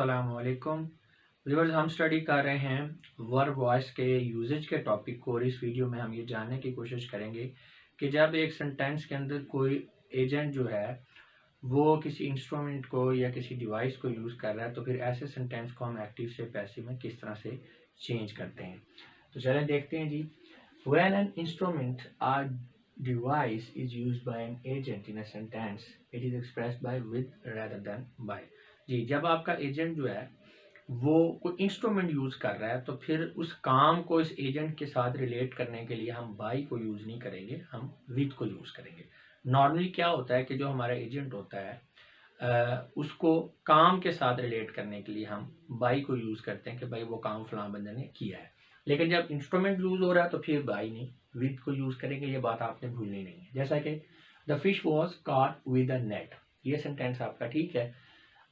अस्सलामुअलैकुम व्यूअर्स, हम स्टडी कर रहे हैं वर्ब वॉइस के यूजेज के टॉपिक को और इस वीडियो में हम ये जानने की कोशिश करेंगे कि जब एक सेंटेंस के अंदर कोई एजेंट जो है वो किसी इंस्ट्रूमेंट को या किसी डिवाइस को यूज़ कर रहा है तो फिर ऐसे सेंटेंस को हम एक्टिव से पैसिव में किस तरह से चेंज करते हैं। तो चलें देखते हैं जी। When an instrument or device is used by an agent in a sentence, it is expressed by with rather than by। जी, जब आपका एजेंट जो है वो कोई इंस्ट्रूमेंट यूज कर रहा है तो फिर उस काम को इस एजेंट के साथ रिलेट करने के लिए हम बाई को यूज नहीं करेंगे, हम विद को यूज करेंगे। नॉर्मली क्या होता है कि जो हमारा एजेंट होता है उसको काम के साथ रिलेट करने के लिए हम बाई को यूज करते हैं कि भाई वो काम फलां बंदे ने किया है। लेकिन जब इंस्ट्रूमेंट यूज हो रहा है तो फिर बाई नहीं, विद को यूज करेंगे। ये बात आपने भूलनी नहीं है। जैसा कि the fish was caught with a net, ये सेंटेंस आपका ठीक है।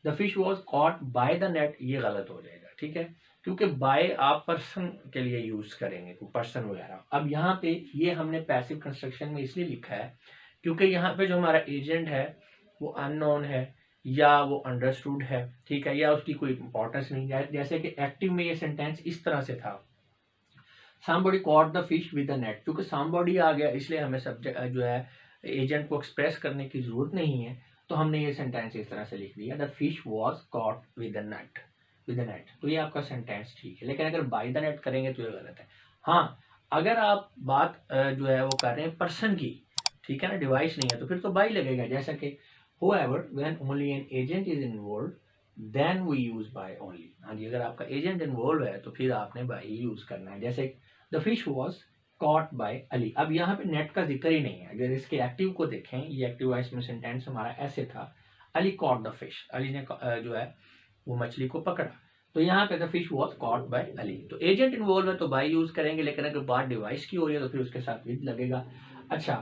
The fish was caught by the net, ये गलत हो जाएगा, ठीक है, क्योंकि बाय आप पर्सन के लिए यूज करेंगे, पर्सन वगैरह। अब यहाँ पे ये हमने पैसिव कंस्ट्रक्शन में इसलिए लिखा है क्योंकि यहाँ पे जो हमारा एजेंट है वो अननोन है या वो अंडरस्टूड है, ठीक है, या उसकी कोई इंपॉर्टेंस नहीं है। जैसे कि एक्टिव में ये सेंटेंस इस तरह से था, somebody caught the fish with a net। क्योंकि somebody आ गया इसलिए हमें सब्जेक्ट जो है एजेंट को एक्सप्रेस करने की जरूरत नहीं है, तो हमने ये सेंटेंस इस तरह से लिख दिया, the fish was caught with a net, with a net. तो ये आपका सेंटेंस ठीक है। लेकिन अगर बाय द नेट करेंगे तो ये गलत है। हाँ, अगर आप बात जो है वो कर रहे हैं पर्सन की, ठीक है ना, डिवाइस नहीं है, तो फिर तो बाय लगेगा। जैसा कि however when only an agent is involved then we use by only। हाँ जी, अगर आपका एजेंट इन्वॉल्व है तो फिर आपने बाय ही यूज करना है। जैसे the fish was caught by Ali. अब यहाँ पे नेट का जिक्र ही नहीं है। अगर इसके एक्टिव को देखें, ये एक्टिव वॉइस में सेंटेंस हमारा ऐसे था, Ali caught the fish, Ali ने जो है वो मछली को पकड़ा। तो यहाँ पे the fish was caught by Ali, तो एजेंट इन्वॉल्व है तो बाय यूज करेंगे। लेकिन अगर बात डिवाइस की हो रही है तो फिर उसके साथ विद लगेगा। अच्छा,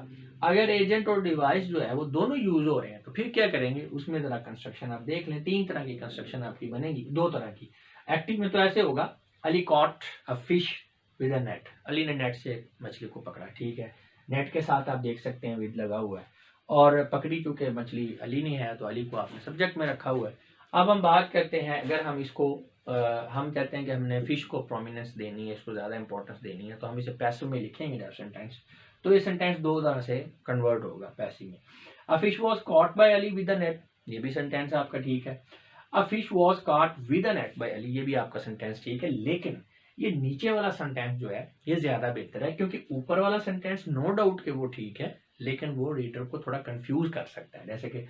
अगर एजेंट और डिवाइस जो है वो दोनों यूज हो रहे हैं तो फिर क्या करेंगे, उसमें जरा कंस्ट्रक्शन आप देख लें। 3 तरह की कंस्ट्रक्शन आपकी बनेगी, 2 तरह की। एक्टिव में तो ऐसे होगा, Ali caught a fish with a net, Ali ने नेट से मछली को पकड़ा, ठीक है। नेट के साथ आप देख सकते हैं विद लगा हुआ है, और पकड़ी चूंकि मछली अली ने है तो अली को आपने सब्जेक्ट में रखा हुआ है। अब हम बात करते हैं, अगर हम इसको हम कहते हैं कि हमने फिश को प्रोमिनेंस देनी है, इसको ज़्यादा इंपॉर्टेंस देनी है, तो हम इसे पैसिव में लिखेंगे जब सेंटेंस, तो ये सेंटेंस 2 तरह से कन्वर्ट होगा पैसिव में। A fish was caught by Ali with a net, ये भी सेंटेंस आपका ठीक है। A fish was caught with a net by Ali, ये भी आपका सेंटेंस ठीक है। लेकिन ये नीचे वाला सेंटेंस जो है ये ज्यादा बेहतर है, क्योंकि ऊपर वाला सेंटेंस नो डाउट कि वो ठीक है, लेकिन वो रीडर को थोड़ा कंफ्यूज कर सकता है। जैसे कि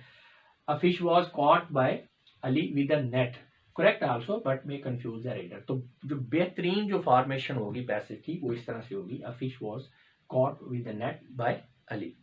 अ fish was caught by Ali with a net, correct also but may confuse the reader. तो जो बेहतरीन जो फॉर्मेशन होगी पैसिव की वो इस तरह से होगी, a fish was caught with a net by Ali.